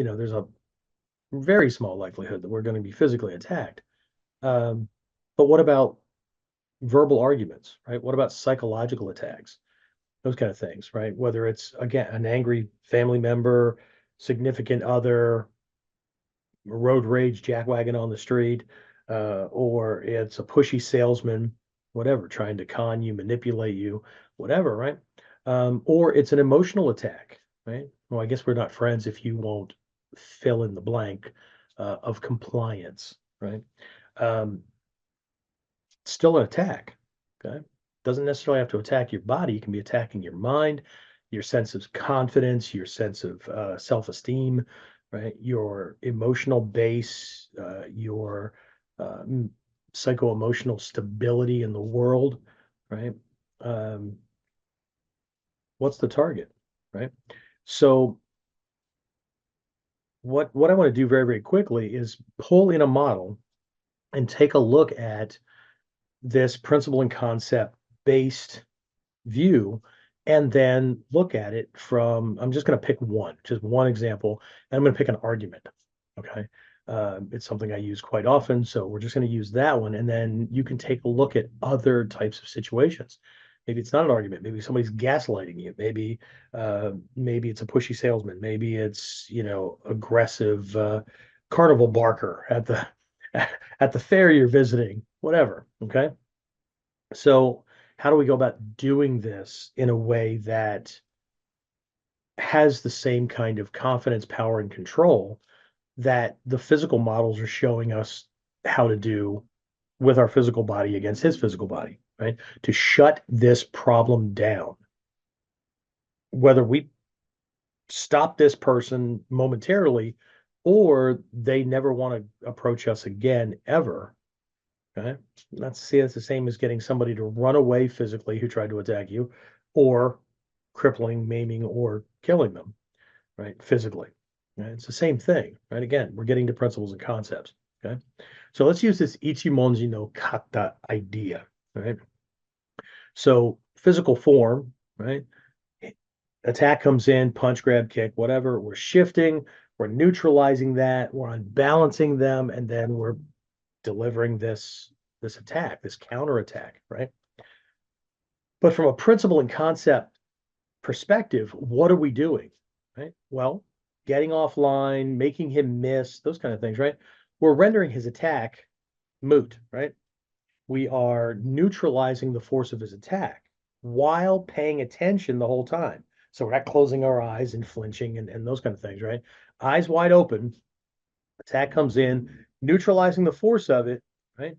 there's a very small likelihood that we're going to be physically attacked. Um, but what about verbal arguments, right? What about psychological attacks? Those kind of things, right? Whether it's, again, an angry family member, significant other, road rage jackwagon on the street, or it's a pushy salesman, whatever, trying to con you, manipulate you, whatever, right? Or it's an emotional attack, right? Well, I guess we're not friends if you won't fill in the blank of compliance, right? Um, Still an attack, okay? Doesn't necessarily have to attack your body. It can be attacking your mind, your sense of confidence, your sense of self-esteem, right? Your emotional base, your uh, psycho-emotional stability in the world, right? Um, what's the target, right? So what I want to do very, very quickly is pull in a model and take a look at this principle and concept based view, and then look at it from, I'm just going to pick one, just one example, and I'm going to pick an argument. Okay. It's something I use quite often. So we're just going to use that one. And then you can take a look at other types of situations. Maybe it's not an argument. Maybe somebody's gaslighting you. Maybe it's a pushy salesman. Maybe it's, aggressive carnival barker at the at the fair you're visiting, whatever. Okay. So, how do we go about doing this in a way that has the same kind of confidence, power, and control that the physical models are showing us how to do with our physical body against his physical body, right? To shut this problem down. Whether we stop this person momentarily or they never want to approach us again ever. Okay. That's the same as getting somebody to run away physically who tried to attack you, or crippling, maiming, or killing them, right? Physically. Right? It's the same thing, right? Again, we're getting to principles and concepts. Okay. So let's use this Ichimonji no kata idea, right? So physical form, right? Attack comes in, punch, grab, kick, whatever. We're shifting, we're neutralizing that, we're unbalancing them, and then we're delivering this attack, this counterattack, right? But from a principle and concept perspective, what are we doing? Right? Well, getting offline, making him miss, those kind of things, right? We're rendering his attack moot, right? We are neutralizing the force of his attack while paying attention the whole time. So we're not closing our eyes and flinching and those kind of things, right? Eyes wide open, attack comes in, neutralizing the force of it, right?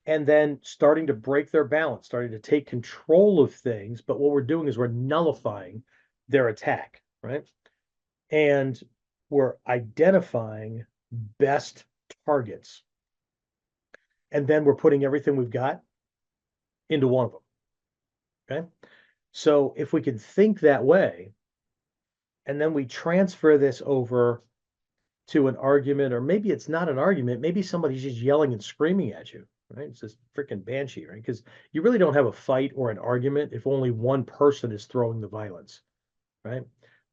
And then starting to break their balance, starting to take control of things. But what we're doing is we're nullifying their attack, right? And we're identifying best targets. And then we're putting everything we've got into one of them. Okay. So if we can think that way, and then we transfer this over to an argument, or maybe it's not an argument, maybe somebody's just yelling and screaming at you, right? It's this freaking banshee, right? Because you really don't have a fight or an argument if only one person is throwing the violence, right?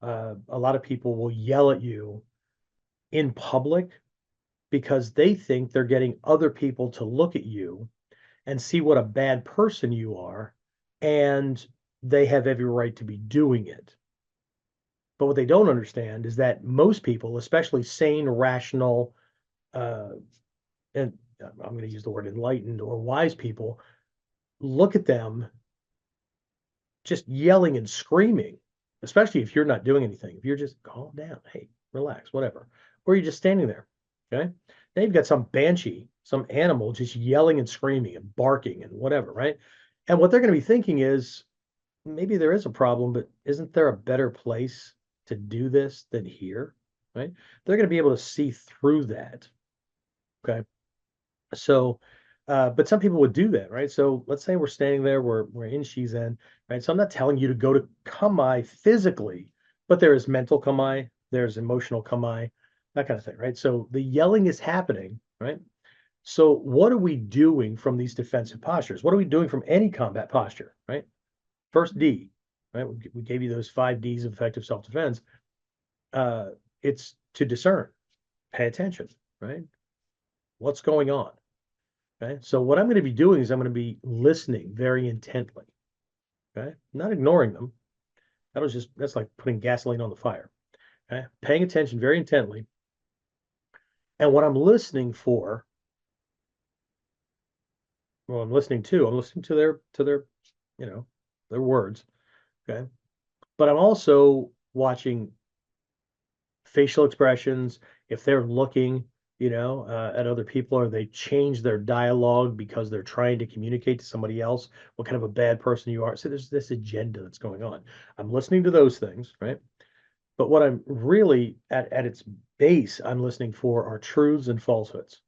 A lot of people will yell at you in public because they think they're getting other people to look at you and see what a bad person you are, and they have every right to be doing it. But what they don't understand is that most people, especially sane, rational, uh, and I'm going to use the word enlightened or wise people, look at them just yelling and screaming, especially if you're not doing anything. If you're just calm down, hey, relax, whatever, or you're just standing there. Okay. Now you've got some banshee, some animal just yelling and screaming and barking and whatever, right? And what they're going to be thinking is maybe there is a problem, but isn't there a better place to do this than here? Right. They're going to be able to see through that. Okay. So, but some people would do that, right? So let's say we're standing there, we're in Shizen, right? So I'm not telling you to go to Kamae physically, but there is mental Kamae, there's emotional Kamae, that kind of thing, right? So the yelling is happening, right? So what are we doing from these defensive postures? What are we doing from any combat posture, right? First D, right? We gave you those 5 Ds of effective self-defense. It's to discern, pay attention, right? What's going on? Okay. So what I'm going to be doing is I'm going to be listening very intently. Okay. Not ignoring them. That's like putting gasoline on the fire. Okay. Paying attention very intently. And what I'm listening for, well, I'm listening to their, you know, their words. Okay. But I'm also watching facial expressions, if they're looking, at other people, or they change their dialogue because they're trying to communicate to somebody else what kind of a bad person you are. So there's this agenda that's going on. I'm listening to those things, right? But what I'm really at its base, I'm listening for are truths and falsehoods,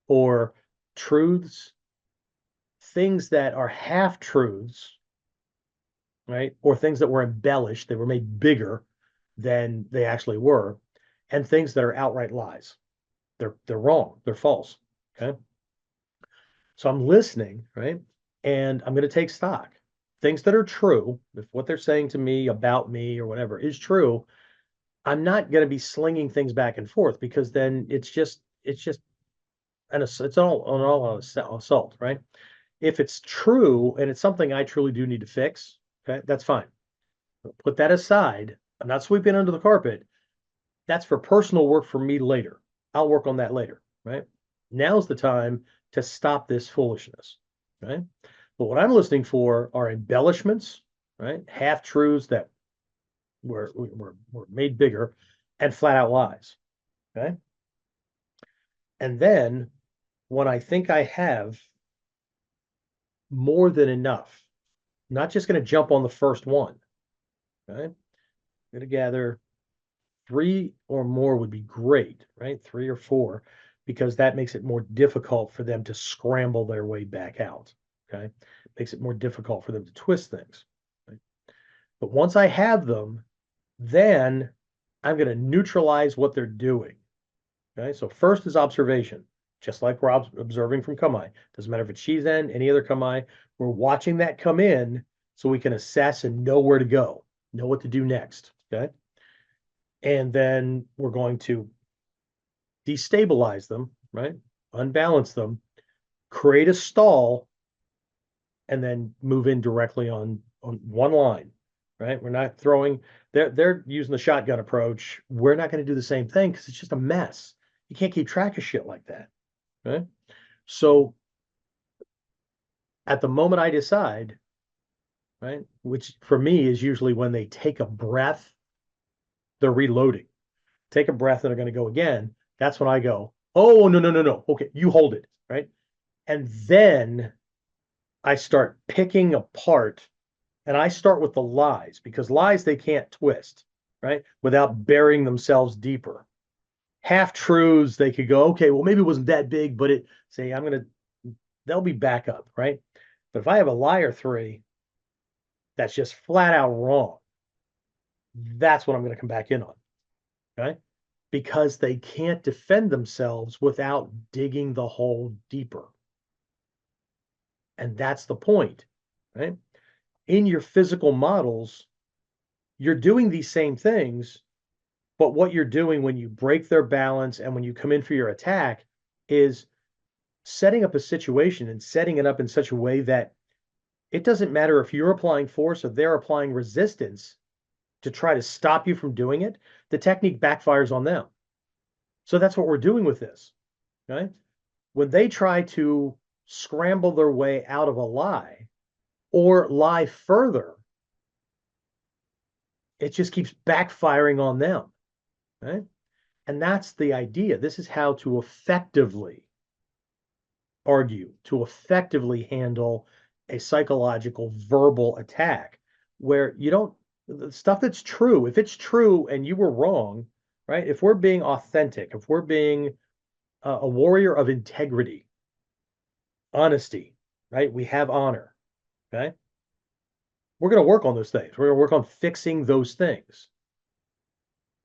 or truths, things that are half truths, right? Or things that were embellished, they were made bigger than they actually were, and things that are outright lies. They're wrong, they're false. Okay. So I'm listening, right? And I'm going to take stock. Things that are true, if what they're saying to me about me or whatever is true, I'm not going to be slinging things back and forth, because then it's just it's all an assault, right? If it's true and it's something I truly do need to fix, okay, that's fine. Put that aside. I'm not sweeping under the carpet. That's for personal work for me later. I'll work on that later, right? Now's the time to stop this foolishness, right? But what I'm listening for are embellishments, right? Half truths that were made bigger, and flat out lies, okay? And then when I think I have more than enough, I'm not just going to jump on the first one, okay? I'm going to gather three or more would be great, right? Three or four, because that makes it more difficult for them to scramble their way back out. Okay. Makes it more difficult for them to twist things. Right? But once I have them, then I'm going to neutralize what they're doing. Okay. So first is observation, just like we're observing from kamae. Doesn't matter if it's shizen, any other kamae, we're watching that come in so we can assess and know where to go, know what to do next. Okay. And then we're going to destabilize them, right? Unbalance them, create a stall, and then move in directly on one line, right? We're not throwing. They're using the shotgun approach. We're not going to do the same thing because it's just a mess. You can't keep track of shit like that, right? So at the moment I decide, right, which for me is usually when they take a breath, they're reloading. Take a breath and they're going to go again. That's when I go, oh, no, no, no, no. Okay, you hold it, right? And then I start picking apart, and I start with the lies, because lies they can't twist, right? Without burying themselves deeper. Half truths, they could go, okay, well, maybe it wasn't that big, but they'll be back up, right? But if I have a lie or three that's just flat out wrong, that's what I'm going to come back in on, okay? Because they can't defend themselves without digging the hole deeper. And that's the point, right? In your physical models, you're doing these same things, but what you're doing when you break their balance and when you come in for your attack is setting up a situation and setting it up in such a way that it doesn't matter if you're applying force or they're applying resistance to try to stop you from doing it, the technique backfires on them. So that's what we're doing with this, right? When they try to scramble their way out of a lie or lie further, it just keeps backfiring on them, right? And that's the idea. This is how to effectively argue, to effectively handle a psychological verbal attack, where you don't, the stuff that's true, if it's true and you were wrong, right? If we're being authentic, if we're being a warrior of integrity, honesty, right? We have honor, okay? We're going to work on those things. We're going to work on fixing those things.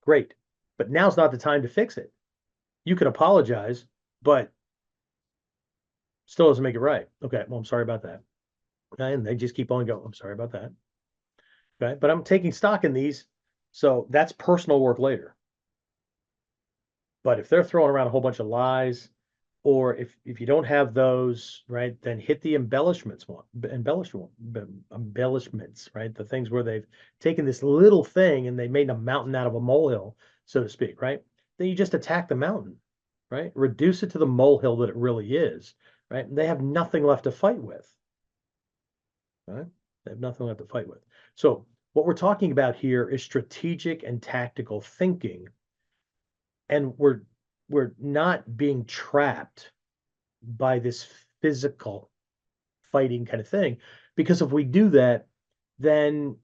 Great. But now's not the time to fix it. You can apologize, but still doesn't make it right. Okay, well, I'm sorry about that. Okay, and they just keep on going. I'm sorry about that. Okay, but I'm taking stock in these. So that's personal work later. But if they're throwing around a whole bunch of lies, or if you don't have those, right, then hit the embellishments, right? The things where they've taken this little thing and they made a mountain out of a molehill, so to speak, right? Then you just attack the mountain, right? Reduce it to the molehill that it really is, right? And they have nothing left to fight with, right? They have nothing left to fight with. So what we're talking about here is strategic and tactical thinking, and we're not being trapped by this physical fighting kind of thing. Because if we do that, then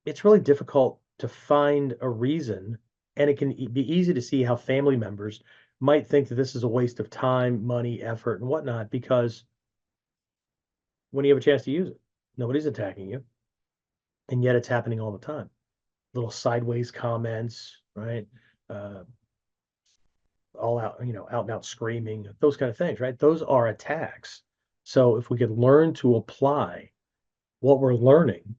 it's really difficult to find a reason. And it can be easy to see how family members might think that this is a waste of time, money, effort, and whatnot, because when you have a chance to use it, nobody's attacking you. And yet it's happening all the time. Little sideways comments, right? Uh, all out, out and out screaming, those kind of things, right? Those are attacks. So if we could learn to apply what we're learning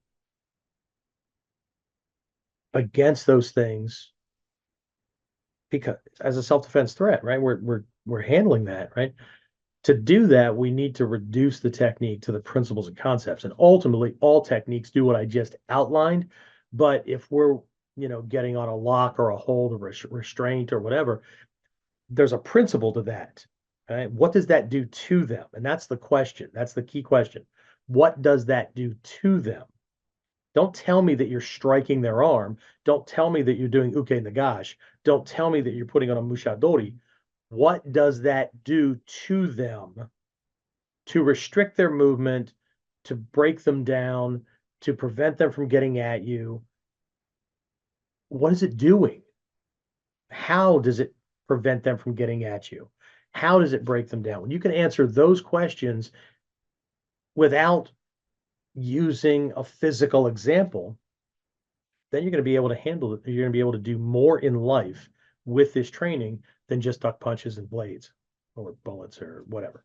against those things, because as a self-defense threat, right? We're handling that, right? To do that, we need to reduce the technique to the principles and concepts. And ultimately, all techniques do what I just outlined. But if we're, getting on a lock or a hold or restraint or whatever, there's a principle to that. Right? What does that do to them? And that's the question. That's the key question. What does that do to them? Don't tell me that you're striking their arm. Don't tell me that you're doing uke nagash. Don't tell me that you're putting on a mushadori. What does that do to them to restrict their movement, to break them down, to prevent them from getting at you? What is it doing? How does it prevent them from getting at you? How does it break them down? When you can answer those questions without using a physical example, then you're going to be able to handle it. You're going to be able to do more in life with this training than just duck punches and blades or bullets or whatever.